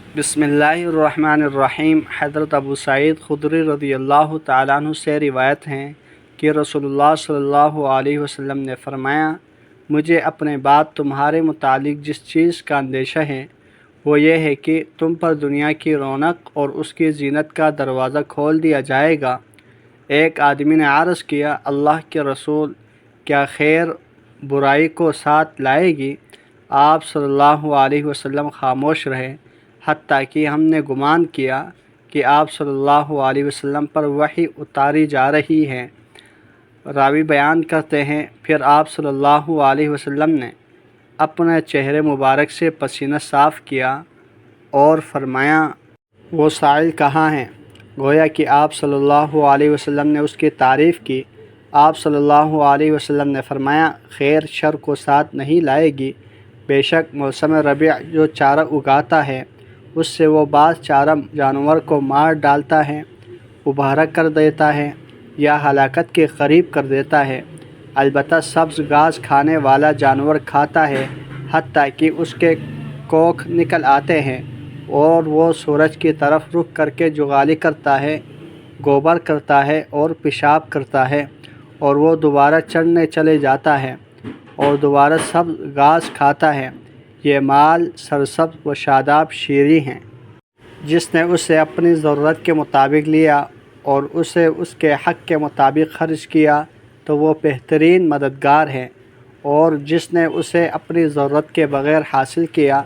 बिस्मिल्लाहिर्रहमानिर्रहीम। हज़रत अबू सईद खुदरी रज़ी अल्लाह तआला अन्हु से रिवायत हैं कि रसूलुल्लाह सल्लल्लाहु अलैहि वसल्लम ने फ़रमाया, मुझे अपने बाद तुम्हारे मुतालिक जिस चीज़ का अंदेशा है वो ये है कि तुम पर दुनिया की रौनक और उसकी ज़ीनत का दरवाज़ा खोल दिया जाएगा। एक आदमी ने अर्ज़ किया, अल्लाह के रसूल, क्या खैर बुराई को साथ लाएगी? आप सल्लल्लाहु अलैहि वसल्लम खामोश रहे, हत्ता कि हमने गुमान किया कि आप सल्लल्लाहु अलैहि वसल्लम पर वही उतारी जा रही है। रावी बयान करते हैं, फिर आप सल्लल्लाहु अलैहि वसल्लम ने अपने चेहरे मुबारक से पसीना साफ़ किया और फरमाया, वो साइल कहाँ हैं? गोया कि आप सल्लल्लाहु अलैहि वसल्लम ने उसकी तारीफ़ की। आप सल्लल्लाहु अलैहि वसल्लम ने फरमाया, खैर शर को साथ नहीं लाएगी। बेशक मौसम रबीع जो चारा उगाता है उससे वो बाज़ चारा जानवर को मार डालता है, उबारा कर देता है या हलाकत के करीब कर देता है। अलबत्ता सब्ज़ घास खाने वाला जानवर खाता है हत्ता कि उसके कोख निकल आते हैं और वो सूरज की तरफ रुख करके जुगाली करता है, गोबर करता है और पेशाब करता है, और वो दोबारा चढ़ने चले जाता है और दोबारा सब्ज़ घास खाता है। ये माल सरसब्ज़ व शादाब शीरी हैं। जिसने उसे अपनी ज़रूरत के मुताबिक लिया और उसे उसके हक़ के मुताबिक ख़र्च किया तो वो बेहतरीन मददगार है, और जिसने उसे अपनी ज़रूरत के बग़ैर हासिल किया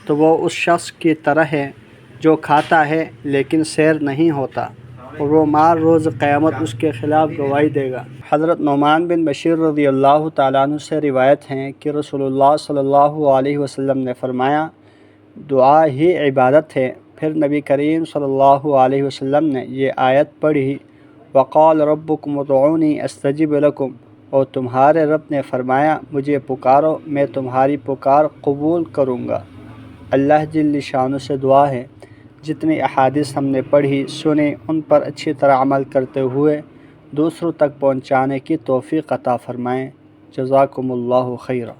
तो वो उस शख्स की तरह है जो खाता है लेकिन सैर नहीं होता, और वो माल रोज़ क़यामत उसके ख़िलाफ़ गवाही देगा। हज़रत नुमान बिन बशीर रज़ी अल्लाह तआला अन्हु से रिवायत हैं कि रसूलुल्लाह सल्लल्लाहु अलैहि वसल्लम ने फ़रमाया, दुआ ही इबादत है। फिर नबी करीम सल्लल्लाहु अलैहि वसल्लम ने ये आयत पढ़ी, वक़ाल रब्बुकुम उदऊनी अस्तजिब लकुम, और तुम्हारे रब ने फ़रमाया, मुझे पुकारो मैं तुम्हारी पुकार कबूल करूँगा। अल्लाह जल्ल शान से दुआ है, जितनी अहादीस हमने पढ़ी सुनी उन पर अच्छी तरह अमल करते हुए दूसरों तक पहुँचाने की तौफ़ीक़ अता फ़रमाएँ। जज़ाकुमुल्लाहु खैरा।